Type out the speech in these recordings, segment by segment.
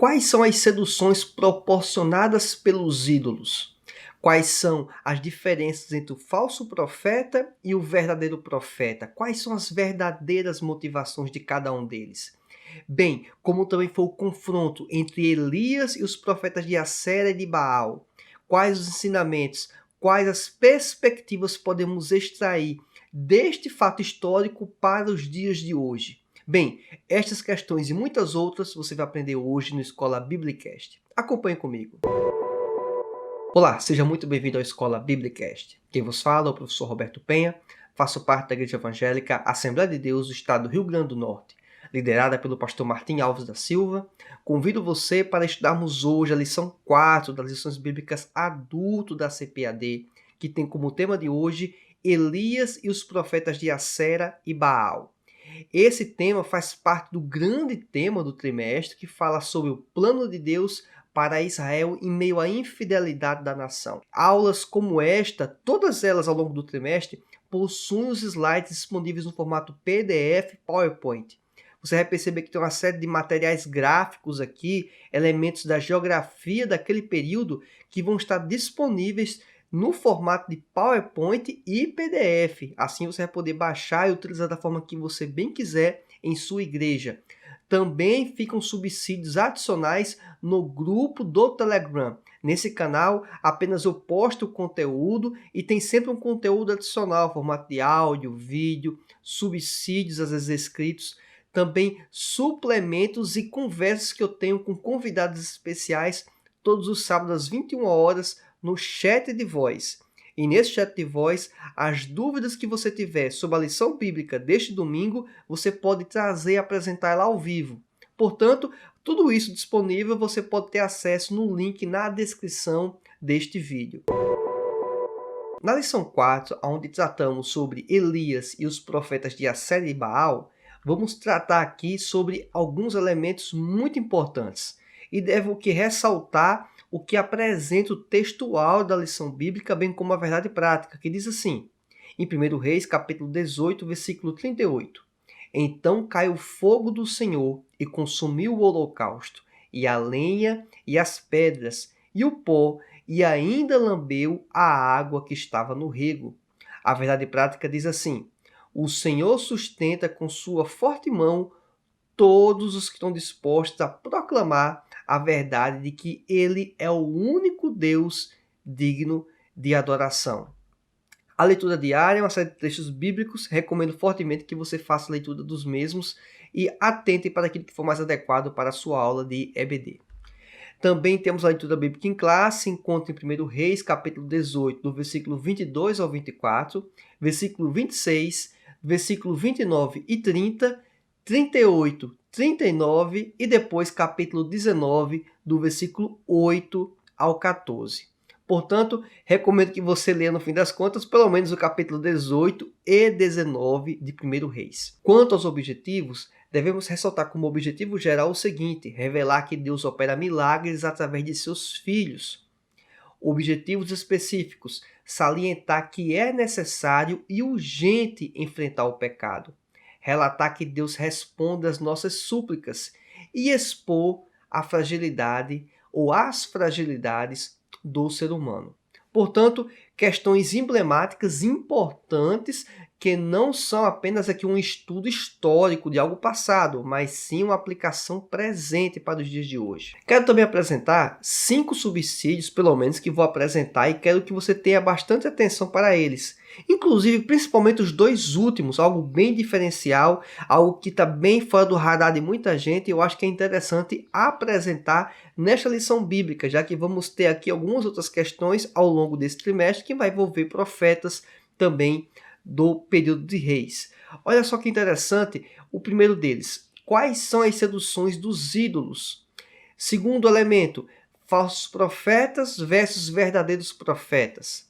Quais são as seduções proporcionadas pelos ídolos? Quais são as diferenças entre o falso profeta e o verdadeiro profeta? Quais são as verdadeiras motivações de cada um deles? Bem, como também foi o confronto entre Elias e os profetas de Acera e de Baal. Quais os ensinamentos, quais as perspectivas podemos extrair deste fato histórico para os dias de hoje? Bem, estas questões e muitas outras você vai aprender hoje no Escola Biblicast. Acompanhe comigo. Olá, seja muito bem-vindo ao Escola Biblicast. Quem vos fala é o professor Roberto Penha, faço parte da Igreja Evangélica Assembleia de Deus do Estado do Rio Grande do Norte, liderada pelo pastor Martim Alves da Silva. Convido você para estudarmos hoje a lição 4 das lições bíblicas adulto da CPAD, que tem como tema de hoje Elias e os profetas de Acera e Baal. Esse tema faz parte do grande tema do trimestre que fala sobre o plano de Deus para Israel em meio à infidelidade da nação. Aulas como esta, todas elas ao longo do trimestre, possuem os slides disponíveis no formato PDF PowerPoint. Você vai perceber que tem uma série de materiais gráficos aqui, elementos da geografia daquele período que vão estar disponíveis no formato de PowerPoint e PDF. Assim você vai poder baixar e utilizar da forma que você bem quiser em sua igreja. Também ficam subsídios adicionais no grupo do Telegram. Nesse canal, apenas eu posto o conteúdo e tem sempre um conteúdo adicional, formato de áudio, vídeo, subsídios às vezes escritos, também suplementos e conversas que eu tenho com convidados especiais todos os sábados às 21 horas no chat de voz. E nesse chat de voz, as dúvidas que você tiver sobre a lição bíblica deste domingo, você pode trazer e apresentar lá ao vivo. Portanto, tudo isso disponível você pode ter acesso no link na descrição deste vídeo. Na lição 4, onde tratamos sobre Elias e os profetas de Acera e Baal, vamos tratar aqui sobre alguns elementos muito importantes. E devo ressaltar o que apresenta o textual da lição bíblica, bem como a verdade prática, que diz assim, em 1 Reis, capítulo 18, versículo 38. Então caiu o fogo do Senhor e consumiu o holocausto, e a lenha e as pedras, e o pó, e ainda lambeu a água que estava no rego. A verdade prática diz assim, o Senhor sustenta com sua forte mão todos os que estão dispostos a proclamar a verdade de que Ele é o único Deus digno de adoração. A leitura diária é uma série de textos bíblicos, recomendo fortemente que você faça a leitura dos mesmos e atente para aquilo que for mais adequado para a sua aula de EBD. Também temos a leitura bíblica em classe, encontra em 1 Reis, capítulo 18, do versículo 22 ao 24, versículo 26, versículo 29 e 30, 38, 39 e depois capítulo 19, do versículo 8 ao 14. Portanto, recomendo que você leia no fim das contas pelo menos o capítulo 18 e 19 de 1 Reis. Quanto aos objetivos, devemos ressaltar como objetivo geral o seguinte, revelar que Deus opera milagres através de seus filhos. Objetivos específicos, salientar que é necessário e urgente enfrentar o pecado. Relatar que Deus responde às nossas súplicas e expor a fragilidade ou as fragilidades do ser humano. Portanto, questões emblemáticas importantes que não são apenas aqui um estudo histórico de algo passado, mas sim uma aplicação presente para os dias de hoje. Quero também apresentar 5 subsídios, pelo menos, que vou apresentar e quero que você tenha bastante atenção para eles. Inclusive, principalmente os 2 últimos, algo bem diferencial, algo que está bem fora do radar de muita gente e eu acho que é interessante apresentar nesta lição bíblica, já que vamos ter aqui algumas outras questões ao longo desse trimestre que vai envolver profetas também do período de reis. Olha só que interessante, o primeiro deles. Quais são as seduções dos ídolos? Segundo elemento, falsos profetas versus verdadeiros profetas.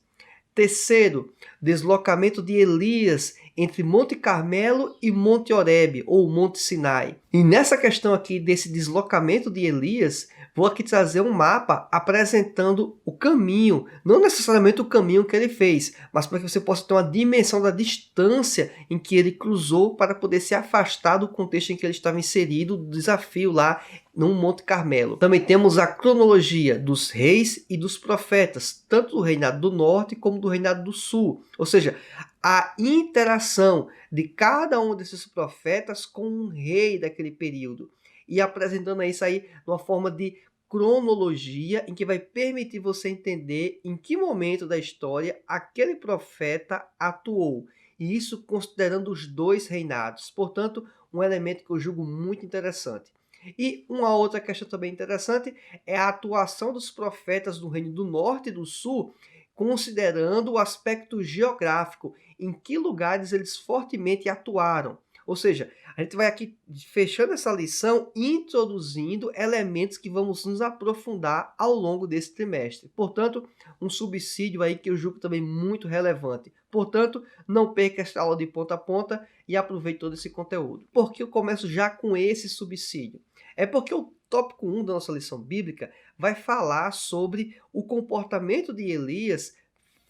Terceiro, deslocamento de Elias entre Monte Carmelo e Monte Horebe, ou Monte Sinai. E nessa questão aqui desse deslocamento de Elias, Vou aqui trazer um mapa apresentando o caminho, não necessariamente o caminho que ele fez, mas para que você possa ter uma dimensão da distância em que ele cruzou para poder se afastar do contexto em que ele estava inserido, do desafio lá no Monte Carmelo. Também temos a cronologia dos reis e dos profetas, tanto do reinado do norte como do reinado do sul, ou seja, a interação de cada um desses profetas com um rei daquele período. E apresentando isso aí de uma forma de cronologia, em que vai permitir você entender em que momento da história aquele profeta atuou. E isso considerando os dois reinados. Portanto, um elemento que eu julgo muito interessante. E uma outra questão também interessante é a atuação dos profetas do Reino do Norte e do Sul, considerando o aspecto geográfico, em que lugares eles fortemente atuaram. Ou seja, a gente vai aqui fechando essa lição, introduzindo elementos que vamos nos aprofundar ao longo desse trimestre. Portanto, um subsídio aí que eu julgo também muito relevante. Portanto, não perca esta aula de ponta a ponta e aproveite todo esse conteúdo. Por que eu começo já com esse subsídio? É porque o tópico 1 da nossa lição bíblica vai falar sobre o comportamento de Elias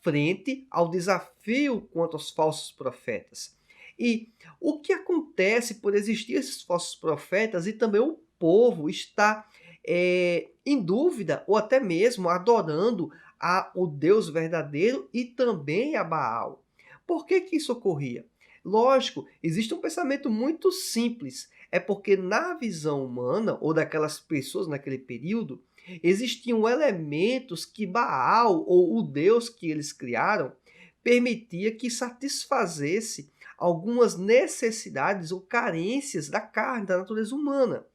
frente ao desafio quanto aos falsos profetas. E o que acontece por existir esses falsos profetas e também o povo está em dúvida ou até mesmo adorando o Deus verdadeiro e também a Baal. Por que isso ocorria? Lógico, existe um pensamento muito simples. É porque na visão humana ou daquelas pessoas naquele período, existiam elementos que Baal ou o Deus que eles criaram permitia que satisfazesse algumas necessidades ou carências da carne, da natureza humana.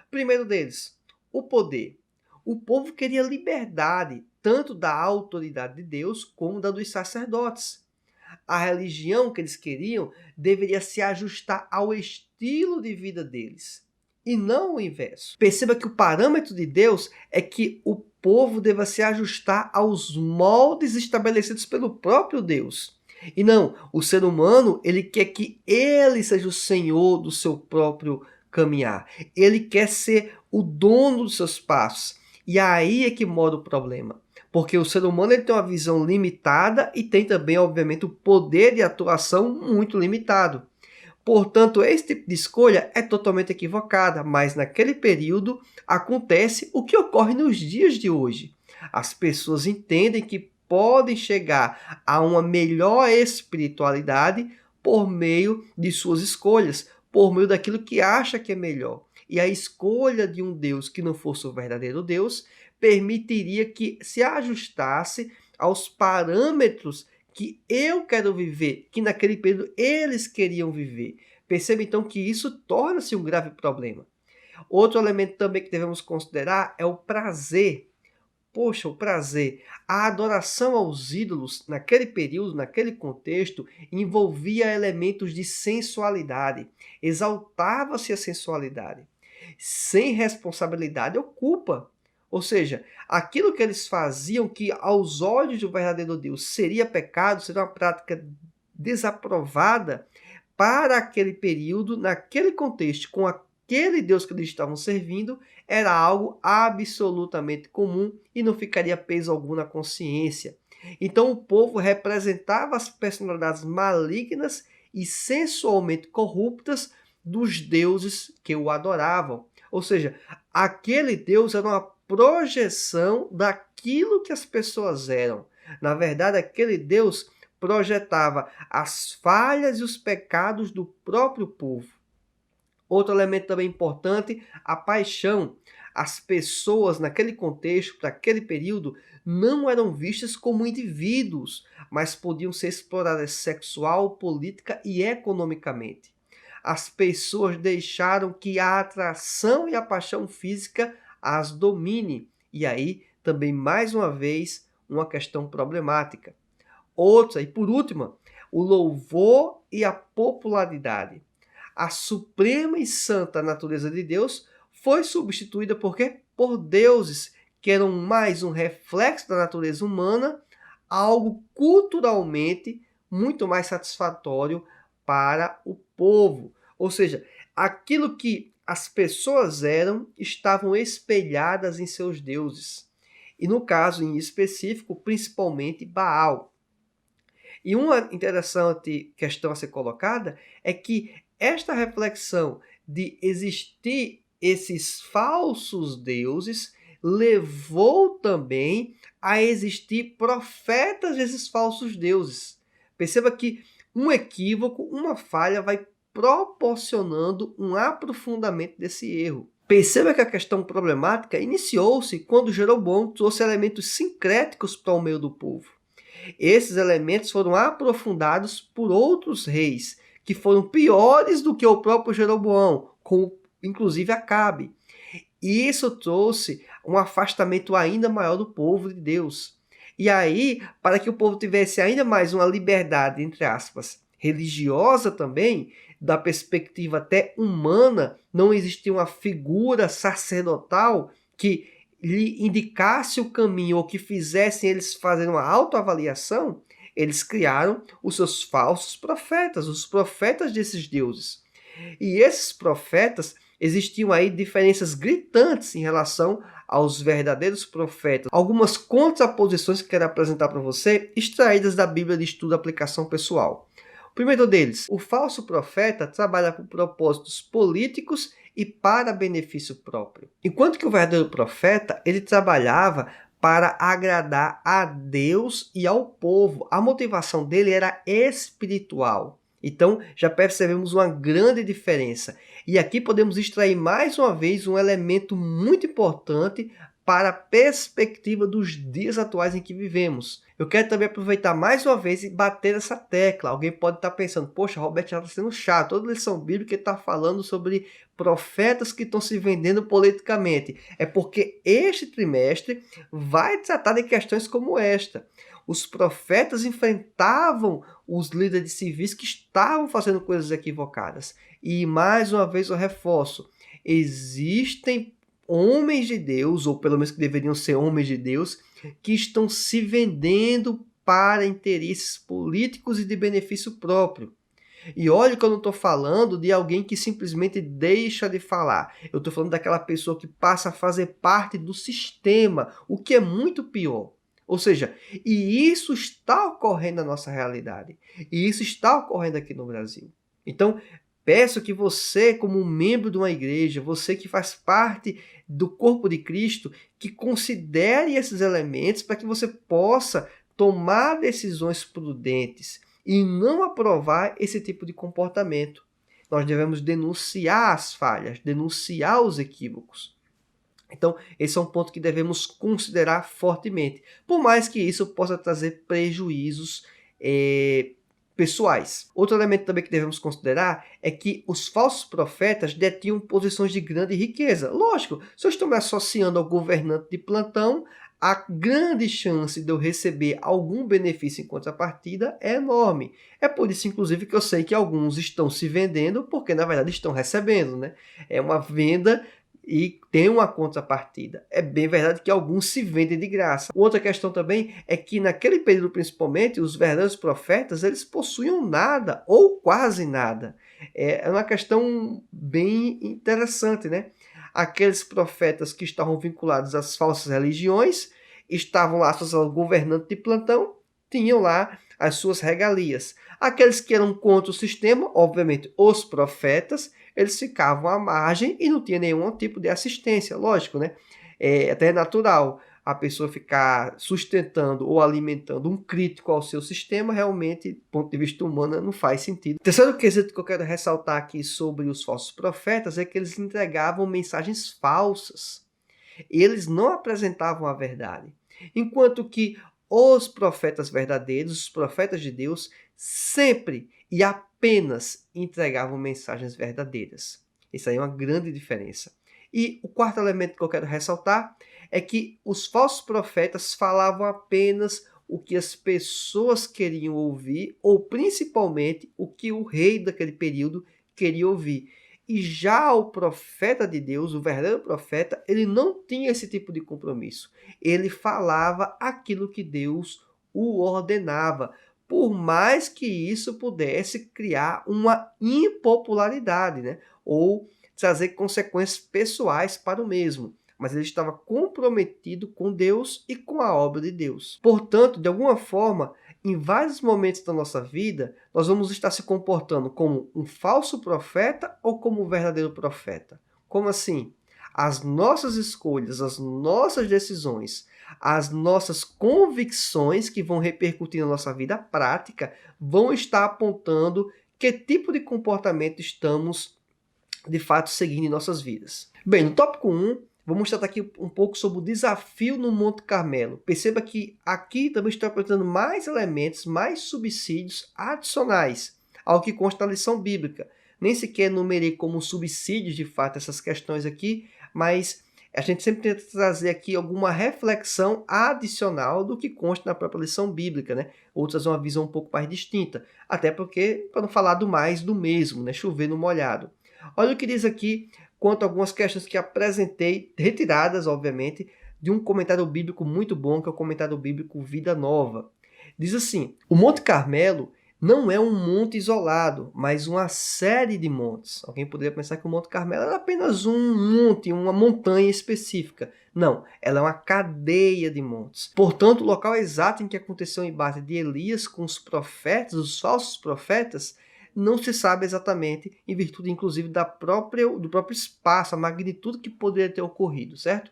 Primeiro deles, o poder. O povo queria liberdade, tanto da autoridade de Deus como da dos sacerdotes. A religião que eles queriam deveria se ajustar ao estilo de vida deles, e não o inverso. Perceba que o parâmetro de Deus é que o povo deva se ajustar aos moldes estabelecidos pelo próprio Deus. E não, o ser humano, ele quer que ele seja o senhor do seu próprio caminhar. Ele quer ser o dono dos seus passos. E aí é que mora o problema. Porque o ser humano ele tem uma visão limitada e tem também, obviamente, o poder de atuação muito limitado. Portanto, esse tipo de escolha é totalmente equivocada, mas naquele período acontece o que ocorre nos dias de hoje. As pessoas entendem que podem chegar a uma melhor espiritualidade por meio de suas escolhas, por meio daquilo que acha que é melhor. E a escolha de um Deus que não fosse o verdadeiro Deus permitiria que se ajustasse aos parâmetros que eu quero viver, que naquele período eles queriam viver. Perceba então que isso torna-se um grave problema. Outro elemento também que devemos considerar é o prazer. Poxa, o prazer. A adoração aos ídolos naquele período, naquele contexto, envolvia elementos de sensualidade. Exaltava-se a sensualidade. Sem responsabilidade ou culpa. Ou seja, aquilo que eles faziam que aos olhos do verdadeiro Deus seria pecado, seria uma prática desaprovada para aquele período, naquele contexto, com aquele Deus que eles estavam servindo, era algo absolutamente comum e não ficaria peso algum na consciência. Então o povo representava as personalidades malignas e sensualmente corruptas dos deuses que o adoravam. Ou seja, aquele Deus era uma projeção daquilo que as pessoas eram. Na verdade, aquele Deus projetava as falhas e os pecados do próprio povo. Outro elemento também importante, a paixão. As pessoas naquele contexto, para aquele período, não eram vistas como indivíduos, mas podiam ser exploradas sexual, política e economicamente. As pessoas deixaram que a atração e a paixão física as domine. E aí, também, mais uma vez, uma questão problemática. Outra, e por última, o louvor e a popularidade. A suprema e santa natureza de Deus foi substituída por quê? Por deuses que eram mais um reflexo da natureza humana, algo culturalmente muito mais satisfatório para o povo. Ou seja, aquilo que as pessoas estavam espelhadas em seus deuses. E no caso em específico, principalmente Baal. E uma interessante questão a ser colocada é que esta reflexão de existir esses falsos deuses levou também a existir profetas desses falsos deuses. Perceba que um equívoco, uma falha vai proporcionando um aprofundamento desse erro. Perceba que a questão problemática iniciou-se quando Jeroboão trouxe elementos sincréticos para o meio do povo. Esses elementos foram aprofundados por outros reis, que foram piores do que o próprio Jeroboão, como inclusive Acabe. E isso trouxe um afastamento ainda maior do povo de Deus. E aí, para que o povo tivesse ainda mais uma liberdade, entre aspas, religiosa também, da perspectiva até humana, não existia uma figura sacerdotal que lhe indicasse o caminho ou que fizessem eles fazerem uma autoavaliação. Eles criaram os seus falsos profetas, os profetas desses deuses. E esses profetas, existiam aí diferenças gritantes em relação aos verdadeiros profetas. Algumas contraposições que quero apresentar para você, extraídas da Bíblia de Estudo e Aplicação Pessoal. O primeiro deles, o falso profeta trabalha por propósitos políticos e para benefício próprio. Enquanto que o verdadeiro profeta, ele trabalhava para agradar a Deus e ao povo. A motivação dele era espiritual. Então, já percebemos uma grande diferença. E aqui podemos extrair mais uma vez um elemento muito importante para a perspectiva dos dias atuais em que vivemos. Eu quero também aproveitar mais uma vez e bater nessa tecla. Alguém pode estar pensando, poxa, Roberto já está sendo chato. Toda lição bíblica está falando sobre profetas que estão se vendendo politicamente. É porque este trimestre vai tratar de questões como esta. Os profetas enfrentavam os líderes civis que estavam fazendo coisas equivocadas. E mais uma vez eu reforço, existem homens de Deus, ou pelo menos que deveriam ser homens de Deus, que estão se vendendo para interesses políticos e de benefício próprio. E olha que eu não estou falando de alguém que simplesmente deixa de falar. Eu estou falando daquela pessoa que passa a fazer parte do sistema, o que é muito pior. Ou seja, e isso está ocorrendo na nossa realidade. E isso está ocorrendo aqui no Brasil. Então, peço que você, como membro de uma igreja, você que faz parte do corpo de Cristo, que considere esses elementos para que você possa tomar decisões prudentes e não aprovar esse tipo de comportamento. Nós devemos denunciar as falhas, denunciar os equívocos. Então, esse é um ponto que devemos considerar fortemente, por mais que isso possa trazer prejuízos pessoais. Outro elemento também que devemos considerar é que os falsos profetas detinham posições de grande riqueza. Lógico, se eu estou me associando ao governante de plantão, a grande chance de eu receber algum benefício em contrapartida é enorme. É por isso, inclusive, que eu sei que alguns estão se vendendo porque, na verdade, estão recebendo, né? É uma venda e tem uma contrapartida. É bem verdade que alguns se vendem de graça. Outra questão também é que naquele período principalmente, os verdadeiros profetas, eles possuíam nada ou quase nada. É uma questão bem interessante, né? Aqueles profetas que estavam vinculados às falsas religiões, estavam lá associados ao governante de plantão, tinham lá as suas regalias. Aqueles que eram contra o sistema, obviamente os profetas, eles ficavam à margem e não tinha nenhum tipo de assistência, lógico, né? Até é natural a pessoa ficar sustentando ou alimentando um crítico ao seu sistema, realmente, do ponto de vista humano, não faz sentido. O terceiro quesito que eu quero ressaltar aqui sobre os falsos profetas é que eles entregavam mensagens falsas. Eles não apresentavam a verdade. Enquanto que os profetas verdadeiros, os profetas de Deus, sempre e apenas entregavam mensagens verdadeiras. Isso aí é uma grande diferença. E o quarto elemento que eu quero ressaltar é que os falsos profetas falavam apenas o que as pessoas queriam ouvir, ou principalmente o que o rei daquele período queria ouvir. E já o profeta de Deus, o verdadeiro profeta, ele não tinha esse tipo de compromisso. Ele falava aquilo que Deus o ordenava, por mais que isso pudesse criar uma impopularidade, né? Ou trazer consequências pessoais para o mesmo, mas ele estava comprometido com Deus e com a obra de Deus. Portanto, de alguma forma, em vários momentos da nossa vida, nós vamos estar se comportando como um falso profeta ou como um verdadeiro profeta. Como assim? As nossas escolhas, as nossas decisões, as nossas convicções que vão repercutir na nossa vida prática vão estar apontando que tipo de comportamento estamos de fato seguindo em nossas vidas. Bem, no tópico 1, vamos tratar aqui um pouco sobre o desafio no Monte Carmelo. Perceba que aqui também estou apresentando mais elementos, mais subsídios adicionais ao que consta na lição bíblica. Nem sequer numerei como subsídios, de fato, essas questões aqui, mas a gente sempre tenta trazer aqui alguma reflexão adicional do que consta na própria lição bíblica, né? Outras uma visão um pouco mais distinta. Até porque, para não falar do mais do mesmo, né? Chover no molhado. Olha o que diz aqui quanto a algumas questões que apresentei, retiradas, obviamente, de um comentário bíblico muito bom, que é o comentário bíblico Vida Nova. Diz assim: o Monte Carmelo não é um monte isolado, mas uma série de montes. Alguém poderia pensar que o Monte Carmelo era apenas um monte, uma montanha específica. Não, ela é uma cadeia de montes. Portanto, o local exato em que aconteceu o embate de Elias com os profetas, os falsos profetas, não se sabe exatamente, em virtude inclusive do próprio espaço, a magnitude que poderia ter ocorrido, certo?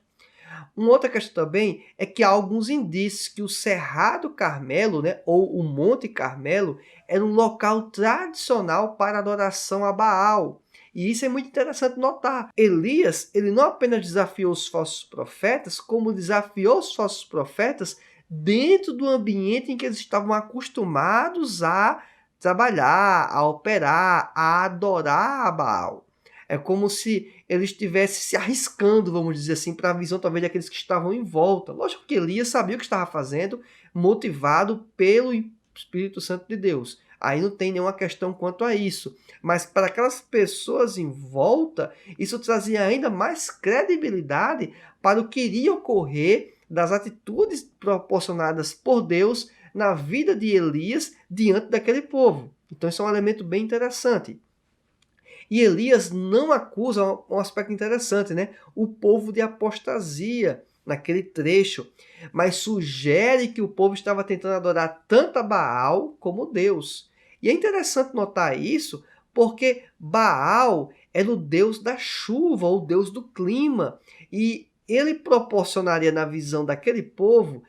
Uma outra questão também é que há alguns indícios que o Cerrado Carmelo, né, ou o Monte Carmelo, era um local tradicional para adoração a Baal. E isso é muito interessante notar. Elias, ele não apenas desafiou os falsos profetas, como desafiou os falsos profetas dentro do ambiente em que eles estavam acostumados a trabalhar, a operar, a adorar a Baal. É como se ele estivesse se arriscando, vamos dizer assim, para a visão talvez daqueles que estavam em volta. Lógico que Elias sabia o que estava fazendo, motivado pelo Espírito Santo de Deus. Aí não tem nenhuma questão quanto a isso. Mas para aquelas pessoas em volta, isso trazia ainda mais credibilidade para o que iria ocorrer das atitudes proporcionadas por Deus na vida de Elias diante daquele povo. Então isso é um elemento bem interessante. E Elias não acusa um aspecto interessante, né? O povo de apostasia naquele trecho, mas sugere que o povo estava tentando adorar tanto a Baal como Deus. E é interessante notar isso, porque Baal era o deus da chuva, o deus do clima, e ele proporcionaria na visão daquele povo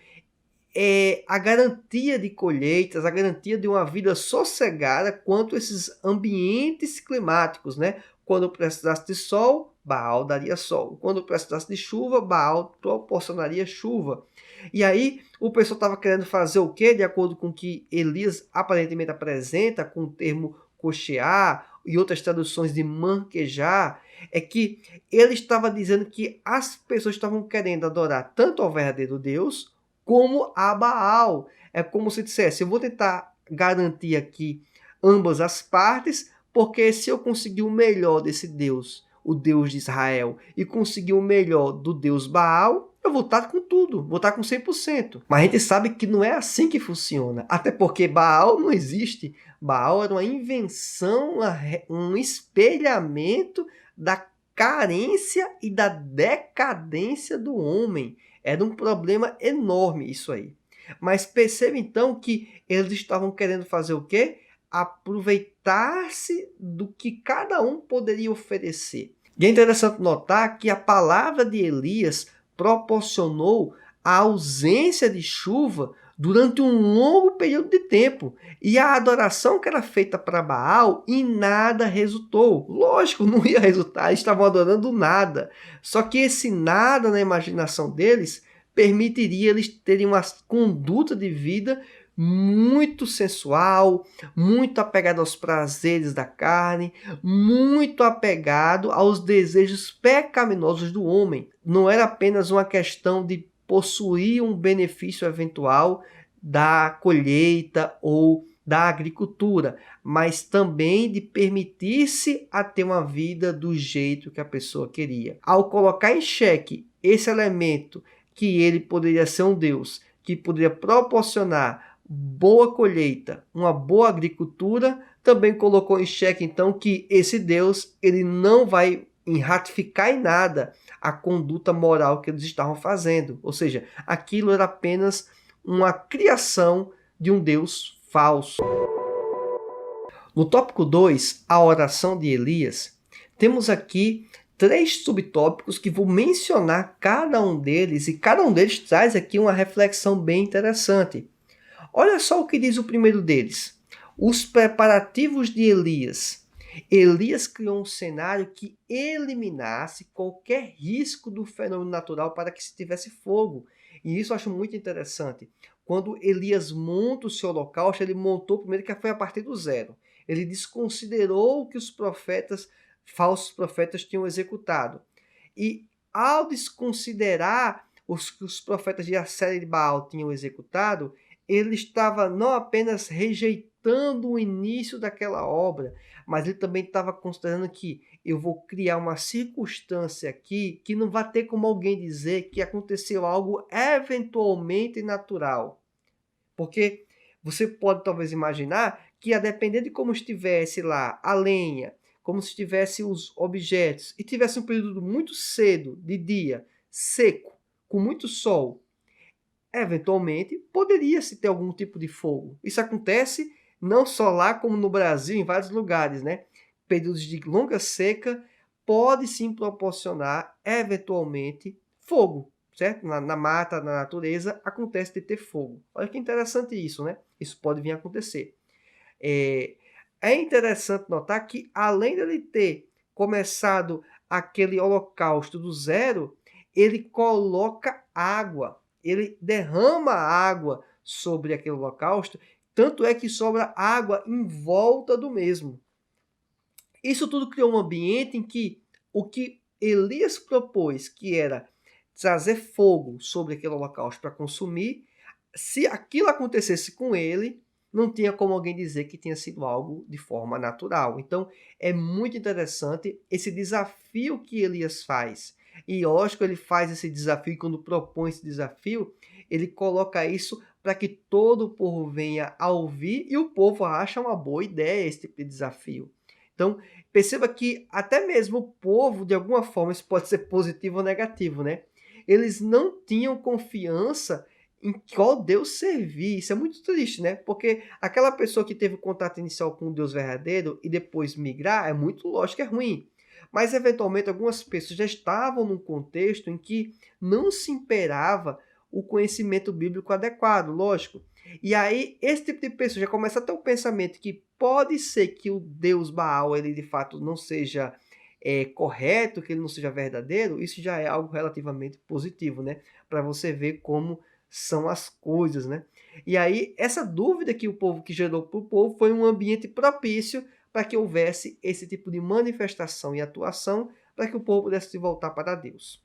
a garantia de colheitas, a garantia de uma vida sossegada quanto a esses ambientes climáticos, né? Quando precisasse de sol, Baal daria sol. Quando precisasse de chuva, Baal proporcionaria chuva. E aí o pessoal estava querendo fazer o quê? De acordo com o que Elias aparentemente apresenta, com o termo cochear e outras traduções de manquejar, é que ele estava dizendo que as pessoas estavam querendo adorar tanto ao verdadeiro Deus como a Baal. É como se dissesse, eu vou tentar garantir aqui ambas as partes, porque se eu conseguir o melhor desse Deus, o Deus de Israel, e conseguir o melhor do Deus Baal, eu vou estar com tudo, vou estar com 100%. Mas a gente sabe que não é assim que funciona, até porque Baal não existe. Baal era uma invenção, um espelhamento da carência e da decadência do homem. Era um problema enorme isso aí. Mas perceba então que eles estavam querendo fazer o quê? Aproveitar-se do que cada um poderia oferecer. E é interessante notar que a palavra de Elias proporcionou a ausência de chuva durante um longo período de tempo. E a adoração que era feita para Baal em nada resultou. Lógico, não ia resultar, eles estavam adorando nada. Só que esse nada na imaginação deles permitiria eles terem uma conduta de vida muito sensual, muito apegado aos prazeres da carne, muito apegado aos desejos pecaminosos do homem. Não era apenas uma questão de possuir um benefício eventual da colheita ou da agricultura, mas também de permitir-se a ter uma vida do jeito que a pessoa queria. Ao colocar em xeque esse elemento que ele poderia ser um Deus, que poderia proporcionar boa colheita, uma boa agricultura, também colocou em xeque então que esse Deus ele não vai em ratificar em nada a conduta moral que eles estavam fazendo. Ou seja, aquilo era apenas uma criação de um Deus falso. No tópico 2, a oração de Elias, temos aqui 3 subtópicos que vou mencionar cada um deles, e cada um deles traz aqui uma reflexão bem interessante. Olha só o que diz o primeiro deles. Os preparativos de Elias. Elias criou um cenário que eliminasse qualquer risco do fenômeno natural para que se tivesse fogo. E isso eu acho muito interessante. Quando Elias monta o seu holocausto, ele montou primeiro que foi a partir do zero. Ele desconsiderou o que os falsos profetas tinham executado. E ao desconsiderar os que os profetas de Acera e de Baal tinham executado, ele estava não apenas rejeitando o início daquela obra, mas ele também estava considerando que eu vou criar uma circunstância aqui que não vai ter como alguém dizer que aconteceu algo eventualmente natural. Porque você pode talvez imaginar que, a depender de como estivesse lá a lenha, como se estivesse os objetos, e tivesse um período muito cedo de dia, seco, com muito sol, eventualmente poderia-se ter algum tipo de fogo. Isso acontece não só lá, como no Brasil, em vários lugares, né? Períodos de longa seca pode sim proporcionar, eventualmente, fogo, certo? Na mata, na natureza, acontece de ter fogo. Olha que interessante isso, né? Isso pode vir a acontecer. É interessante notar que, além de ele ter começado aquele holocausto do zero, ele coloca água, ele derrama água sobre aquele holocausto, tanto é que sobra água em volta do mesmo. Isso tudo criou um ambiente em que o que Elias propôs, que era trazer fogo sobre aquele holocausto para consumir, se aquilo acontecesse com ele, não tinha como alguém dizer que tinha sido algo de forma natural. Então, é muito interessante esse desafio que Elias faz. E lógico, ele faz esse desafio, e quando propõe esse desafio, ele coloca isso para que todo o povo venha a ouvir, e o povo acha uma boa ideia esse tipo de desafio. Então, perceba que até mesmo o povo, de alguma forma, isso pode ser positivo ou negativo, né? Eles não tinham confiança em qual Deus servir. Isso é muito triste, né? Porque aquela pessoa que teve o contato inicial com o Deus verdadeiro e depois migrar, é muito lógico que é ruim. Mas, eventualmente, algumas pessoas já estavam num contexto em que não se imperava o conhecimento bíblico adequado, lógico. E aí, esse tipo de pessoa já começa a ter o pensamento que pode ser que o Deus Baal, ele de fato não seja correto, que ele não seja verdadeiro. Isso já é algo relativamente positivo, né? Para você ver como são as coisas, né? E aí, essa dúvida que o povo que gerou para o povo foi um ambiente propício para que houvesse esse tipo de manifestação e atuação, para que o povo pudesse se voltar para Deus.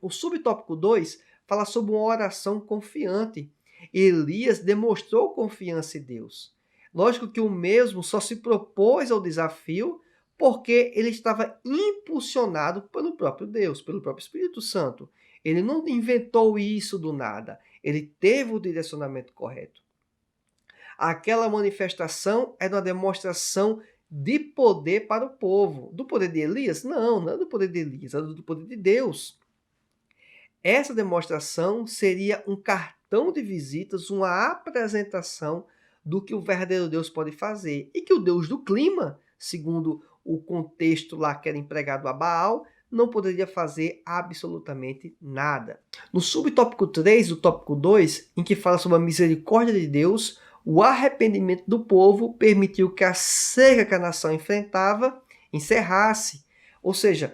O subtópico 2 fala sobre uma oração confiante. Elias demonstrou confiança em Deus. Lógico que o mesmo só se propôs ao desafio porque ele estava impulsionado pelo próprio Deus, pelo próprio Espírito Santo. Ele não inventou isso do nada. Ele teve o direcionamento correto. Aquela manifestação era uma demonstração de poder para o povo. Do poder de Elias? Não, não é do poder de Elias, é do poder de Deus. Essa demonstração seria um cartão de visitas, uma apresentação do que o verdadeiro Deus pode fazer. E que o Deus do clima, segundo o contexto lá que era empregado a Baal, não poderia fazer absolutamente nada. No subtópico 3 do tópico 2, em que fala sobre a misericórdia de Deus, o arrependimento do povo permitiu que a seca que a nação enfrentava encerrasse. Ou seja,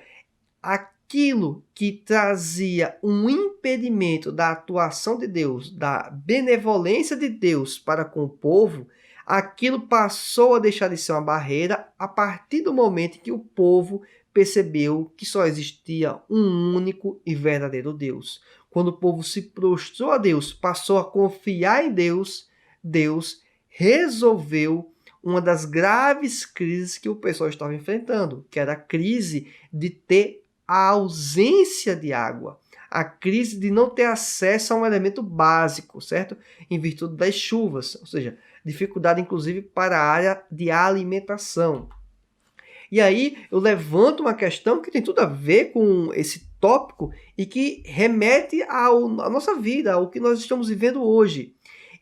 aquilo que trazia um impedimento da atuação de Deus, da benevolência de Deus para com o povo, aquilo passou a deixar de ser uma barreira a partir do momento que o povo percebeu que só existia um único e verdadeiro Deus. Quando o povo se prostrou a Deus, passou a confiar em Deus, Deus resolveu uma das graves crises que o pessoal estava enfrentando, que era a crise de ter a ausência de água, a crise de não ter acesso a um elemento básico, certo? Em virtude das chuvas, ou seja, dificuldade inclusive para a área de alimentação. E aí eu levanto uma questão que tem tudo a ver com esse tópico e que remete à nossa vida, ao que nós estamos vivendo hoje.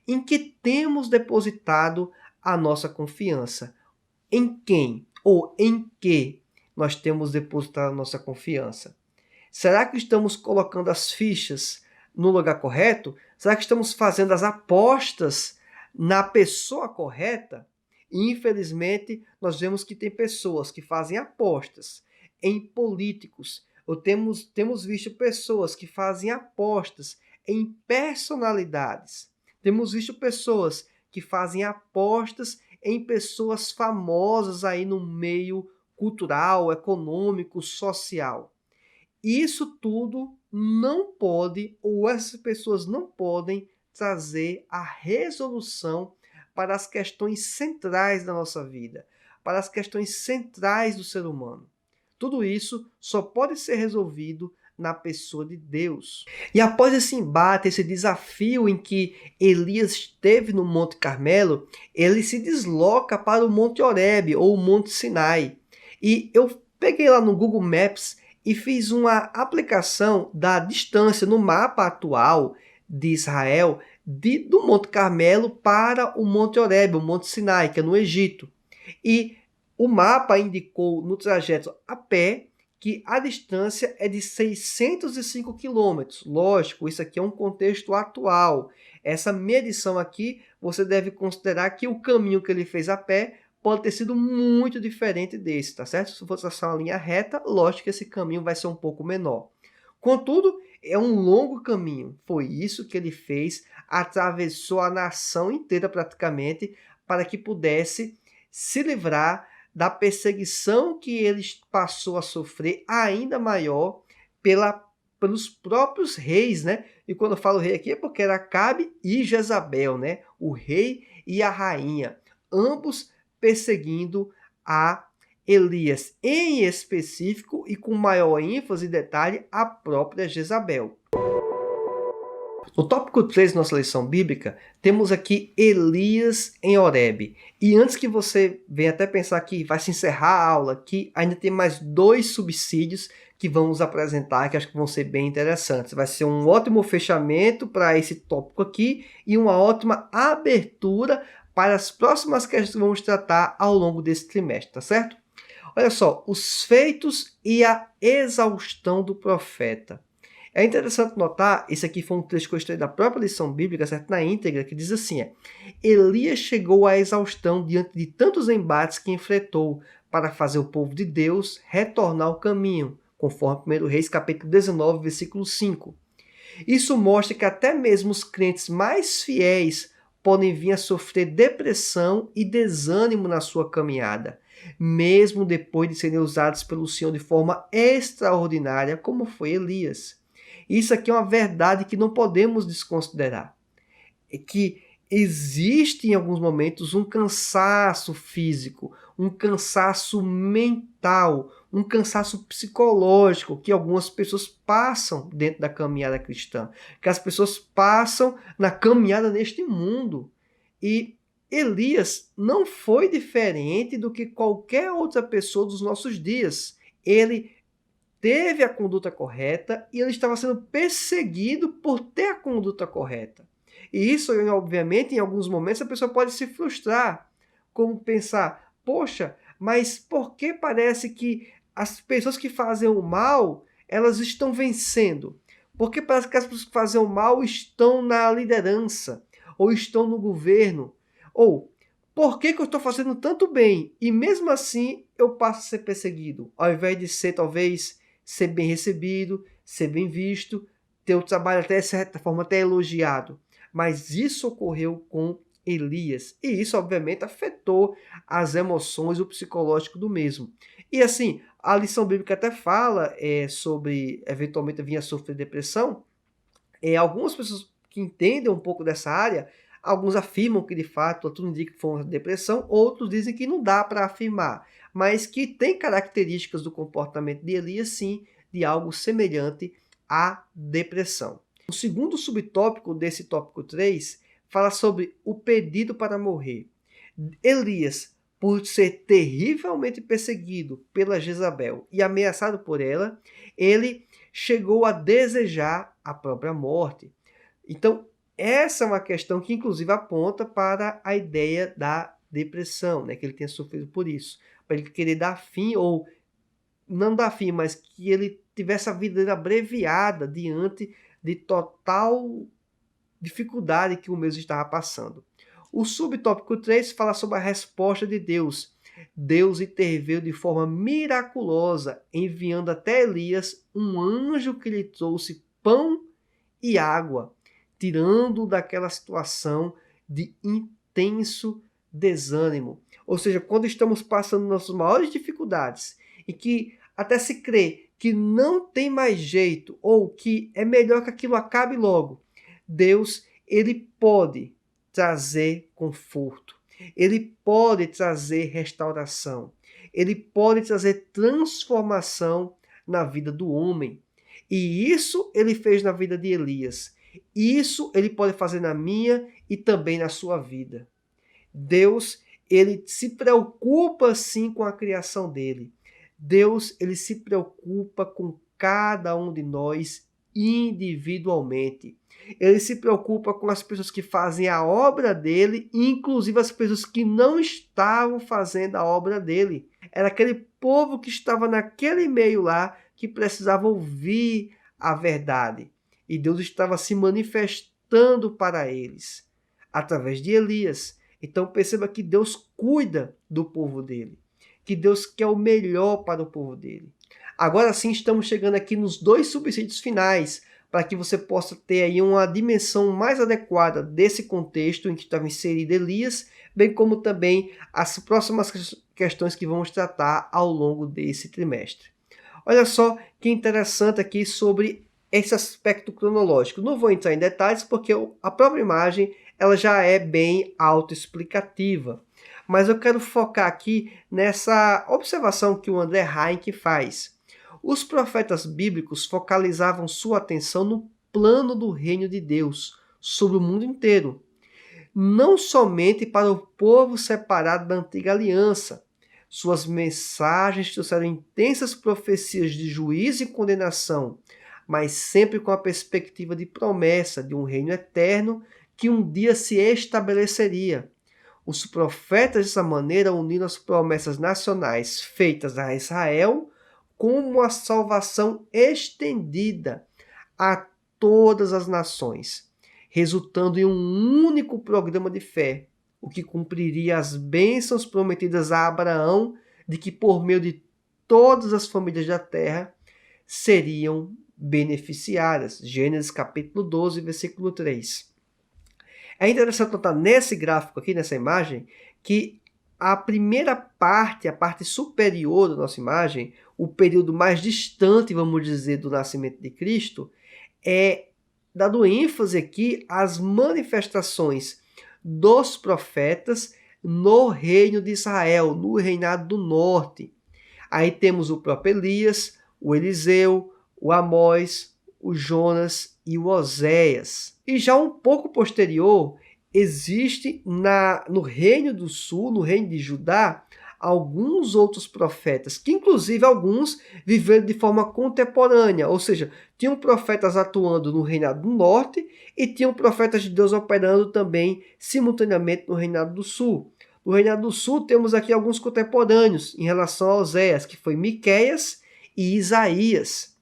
Em que temos depositado a nossa confiança? Em quem ou em que nós temos depositado a nossa confiança? Será que estamos colocando as fichas no lugar correto? Será que estamos fazendo as apostas na pessoa correta? E, infelizmente, nós vemos que tem pessoas que fazem apostas em políticos, ou temos visto pessoas que fazem apostas em personalidades. Temos visto pessoas que fazem apostas em pessoas famosas aí no meio cultural, econômico, social. Isso tudo não pode, ou essas pessoas não podem trazer a resolução para as questões centrais da nossa vida, para as questões centrais do ser humano. Tudo isso só pode ser resolvido na pessoa de Deus. E após esse embate, esse desafio em que Elias esteve no Monte Carmelo, ele se desloca para o Monte Horebe, ou o Monte Sinai. E eu peguei lá no Google Maps e fiz uma aplicação da distância no mapa atual de Israel do Monte Carmelo para o Monte Horebe, o Monte Sinai, que é no Egito. E o mapa indicou no trajeto a pé que a distância é de 605 quilômetros. Lógico, isso aqui é um contexto atual. Essa medição aqui, você deve considerar que o caminho que ele fez a pé pode ter sido muito diferente desse, tá certo? Se for traçar uma linha reta, lógico que esse caminho vai ser um pouco menor. Contudo, é um longo caminho. Foi isso que ele fez, atravessou a nação inteira praticamente para que pudesse se livrar da perseguição que ele passou a sofrer ainda maior pelos próprios reis, né? E quando eu falo rei aqui é porque era Acabe e Jezabel, né? O rei e a rainha, ambos perseguindo a Elias, em específico e com maior ênfase e detalhe, a própria Jezabel. No tópico 3 da nossa lição bíblica, temos aqui Elias em Horebe. E antes que você venha até pensar que vai se encerrar a aula aqui, ainda tem mais 2 subsídios que vamos apresentar, que acho que vão ser bem interessantes. Vai ser um ótimo fechamento para esse tópico aqui e uma ótima abertura para as próximas questões que vamos tratar ao longo desse trimestre, tá certo? Olha só, os feitos e a exaustão do profeta. É interessante notar, esse aqui foi um trecho que eu estudei da própria lição bíblica, certo? Na íntegra, que diz assim, Elias chegou à exaustão diante de tantos embates que enfrentou para fazer o povo de Deus retornar ao caminho, conforme 1 Reis capítulo 19, versículo 5. Isso mostra que até mesmo os crentes mais fiéis podem vir a sofrer depressão e desânimo na sua caminhada, mesmo depois de serem usados pelo Senhor de forma extraordinária, como foi Elias. Isso aqui é uma verdade que não podemos desconsiderar. É que existe em alguns momentos um cansaço físico, um cansaço mental, um cansaço psicológico que algumas pessoas passam dentro da caminhada cristã, que as pessoas passam na caminhada neste mundo. E Elias não foi diferente do que qualquer outra pessoa dos nossos dias. Ele teve a conduta correta e ele estava sendo perseguido por ter a conduta correta. E isso, obviamente, em alguns momentos a pessoa pode se frustrar, como pensar, poxa, mas por que parece que as pessoas que fazem o mal, elas estão vencendo? Porque parece que as pessoas que fazem o mal estão na liderança, ou estão no governo, ou por que eu estou fazendo tanto bem e mesmo assim eu passo a ser perseguido, ao invés de ser talvez ser bem recebido, ser bem visto, ter o trabalho até de certa forma até elogiado. Mas isso ocorreu com Elias. E isso, obviamente, afetou as emoções, o psicológico do mesmo. E assim, a lição bíblica até fala sobre, eventualmente, vir a sofrer depressão. Algumas pessoas que entendem um pouco dessa área, alguns afirmam que de fato tudo indica que foi uma depressão, outros dizem que não dá para afirmar, mas que tem características do comportamento de Elias, sim, de algo semelhante à depressão. O segundo subtópico desse tópico 3 fala sobre o pedido para morrer. Elias por ser terrivelmente perseguido pela Jezabel e ameaçado por ela, ele chegou a desejar a própria morte. Então, essa é uma questão que, inclusive, aponta para a ideia da depressão, né? Que ele tenha sofrido por isso. Para ele querer dar fim, ou não dar fim, mas que ele tivesse a vida dele abreviada diante de total dificuldade que o mesmo estava passando. O subtópico 3 fala sobre a resposta de Deus. Deus interveio de forma miraculosa, enviando até Elias um anjo que lhe trouxe pão e água, tirando-o daquela situação de intenso desânimo. Ou seja, quando estamos passando nossas maiores dificuldades e que até se crê que não tem mais jeito ou que é melhor que aquilo acabe logo, Deus, ele pode trazer conforto, ele pode trazer restauração, ele pode trazer transformação na vida do homem. E isso ele fez na vida de Elias. Isso ele pode fazer na minha e também na sua vida. Deus, ele se preocupa sim com a criação dele. Deus, ele se preocupa com cada um de nós individualmente. Ele se preocupa com as pessoas que fazem a obra dele, inclusive as pessoas que não estavam fazendo a obra dele. Era aquele povo que estava naquele meio lá que precisava ouvir a verdade. E Deus estava se manifestando para eles através de Elias. Então perceba que Deus cuida do povo dele, que Deus quer o melhor para o povo dele. Agora sim, estamos chegando aqui nos 2 subsídios finais, para que você possa ter aí uma dimensão mais adequada desse contexto em que estava inserido Elias, bem como também as próximas questões que vamos tratar ao longo desse trimestre. Olha só que interessante aqui sobre esse aspecto cronológico. Não vou entrar em detalhes porque a própria imagem ela já é bem autoexplicativa. Mas eu quero focar aqui nessa observação que o André Heinck faz. Os profetas bíblicos focalizavam sua atenção no plano do reino de Deus sobre o mundo inteiro, não somente para o povo separado da antiga aliança. Suas mensagens trouxeram intensas profecias de juízo e condenação, mas sempre com a perspectiva de promessa de um reino eterno que um dia se estabeleceria. Os profetas, dessa maneira, uniram as promessas nacionais feitas a Israel como a salvação estendida a todas as nações, resultando em um único programa de fé, o que cumpriria as bênçãos prometidas a Abraão, de que por meio de todas as famílias da terra seriam beneficiadas. Gênesis capítulo 12, versículo 3. É interessante notar nesse gráfico aqui, nessa imagem, que a primeira parte, a parte superior da nossa imagem, o período mais distante, vamos dizer, do nascimento de Cristo, é dado ênfase aqui às manifestações dos profetas no reino de Israel, no reinado do norte. Aí temos o próprio Elias, o Eliseu, o Amós, o Jonas e o Oséias. E já um pouco posterior, existe no reino do sul, no reino de Judá, alguns outros profetas, que inclusive alguns viveram de forma contemporânea, ou seja, tinham profetas atuando no reinado do norte e tinham profetas de Deus operando também simultaneamente no reinado do sul. No reinado do sul temos aqui alguns contemporâneos em relação a Oséias, que foi Miqueias e Isaías.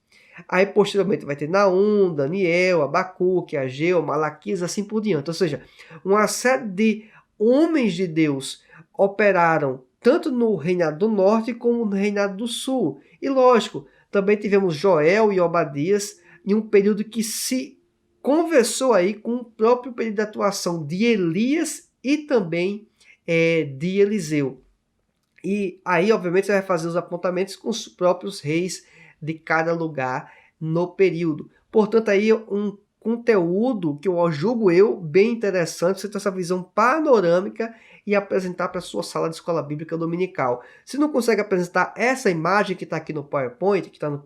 Aí posteriormente vai ter Naum, Daniel, Abacuque, Ageu, Malaquias, assim por diante. Ou seja, uma série de homens de Deus operaram tanto no reinado do norte como no reinado do sul. E lógico, também tivemos Joel e Obadias em um período que se conversou aí com o próprio período de atuação de Elias e também de Eliseu. E aí, obviamente, você vai fazer os apontamentos com os próprios reis de cada lugar no período. Portanto, aí um conteúdo que eu julgo bem interessante, você ter essa visão panorâmica e apresentar para a sua sala de escola bíblica dominical. Se não consegue apresentar essa imagem que está aqui no PowerPoint, que está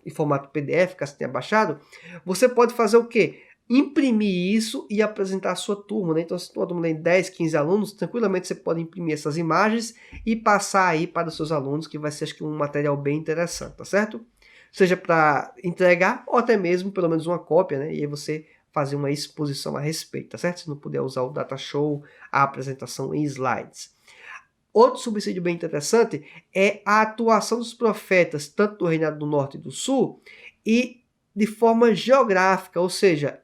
em formato PDF, que você tenha baixado, você pode fazer o quê? imprimir isso e apresentar à sua turma, né? Então, se a turma tem 10, 15 alunos, tranquilamente você pode imprimir essas imagens e passar aí para os seus alunos, que vai ser, acho que, um material bem interessante, tá certo? Seja para entregar ou até mesmo pelo menos uma cópia, né? E aí você fazer uma exposição a respeito, tá certo? Se não puder usar o data show, a apresentação em slides. Outro subsídio bem interessante é a atuação dos profetas, tanto do Reinado do Norte e do Sul, e de forma geográfica, ou seja,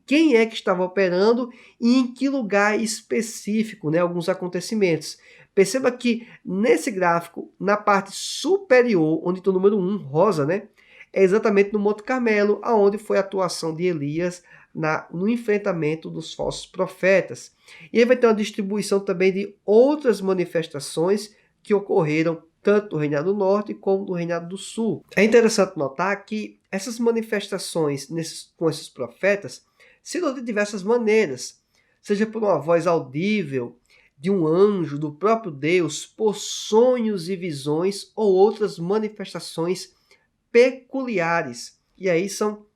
quem é que estava operando e em que lugar específico, né, alguns acontecimentos. Perceba que nesse gráfico, na parte superior, onde está o número 1, rosa, né, é exatamente no Monte Carmelo, aonde foi a atuação de Elias no enfrentamento dos falsos profetas. E aí vai ter uma distribuição também de outras manifestações que ocorreram tanto do Reinado do Norte como do Reinado do Sul. É interessante notar que essas manifestações com esses profetas se dão de diversas maneiras, seja por uma voz audível, de um anjo, do próprio Deus, por sonhos e visões ou outras manifestações peculiares. E aí são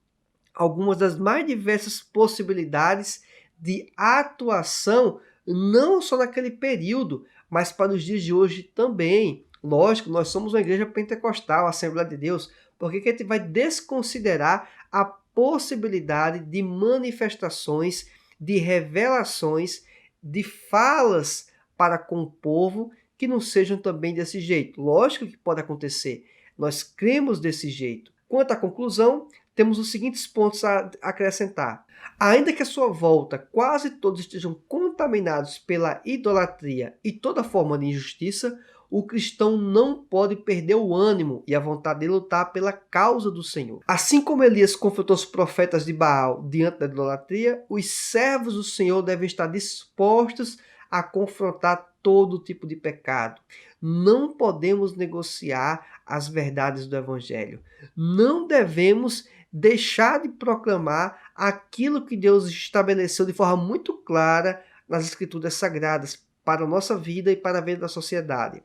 algumas das mais diversas possibilidades de atuação, não só naquele período, mas para os dias de hoje também. Lógico, nós somos uma igreja pentecostal, Assembleia de Deus, porque que a gente vai desconsiderar a possibilidade de manifestações, de revelações, de falas para com o povo que não sejam também desse jeito. Lógico que pode acontecer, nós cremos desse jeito. Quanto à conclusão, temos os seguintes pontos a acrescentar. Ainda que à sua volta quase todos estejam contaminados pela idolatria e toda forma de injustiça, o cristão não pode perder o ânimo e a vontade de lutar pela causa do Senhor. Assim como Elias confrontou os profetas de Baal diante da idolatria, os servos do Senhor devem estar dispostos a confrontar todo tipo de pecado. Não podemos negociar as verdades do Evangelho. Não devemos deixar de proclamar aquilo que Deus estabeleceu de forma muito clara nas Escrituras Sagradas para a nossa vida e para a vida da sociedade.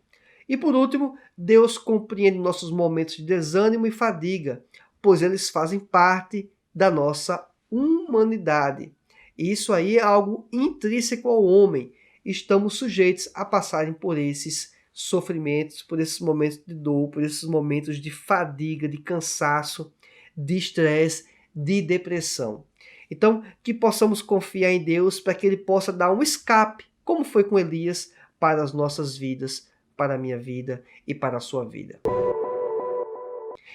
E por último, Deus compreende nossos momentos de desânimo e fadiga, pois eles fazem parte da nossa humanidade. E isso aí é algo intrínseco ao homem. Estamos sujeitos a passarem por esses sofrimentos, por esses momentos de dor, por esses momentos de fadiga, de cansaço, de estresse, de depressão. Então, que possamos confiar em Deus para que Ele possa dar um escape, como foi com Elias, para as nossas vidas, para a minha vida e para a sua vida.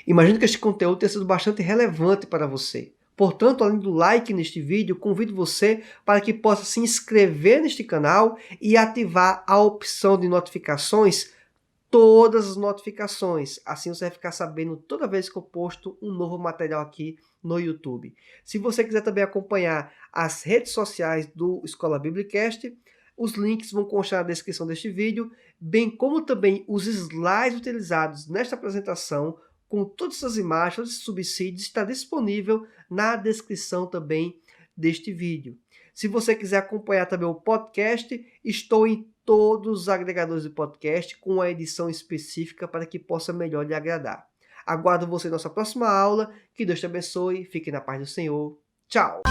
Imagino que este conteúdo tenha sido bastante relevante para você. Portanto, além do like neste vídeo, convido você para que possa se inscrever neste canal e ativar a opção de notificações, todas as notificações. Assim você vai ficar sabendo toda vez que eu posto um novo material aqui no YouTube. Se você quiser também acompanhar as redes sociais do Escola Biblicast, os links vão constar na descrição deste vídeo, bem como também os slides utilizados nesta apresentação, com todas essas imagens, todos esses subsídios, está disponível na descrição também deste vídeo. Se você quiser acompanhar também o podcast, estou em todos os agregadores de podcast com a edição específica para que possa melhor lhe agradar. Aguardo você na nossa próxima aula. Que Deus te abençoe. Fique na paz do Senhor. Tchau!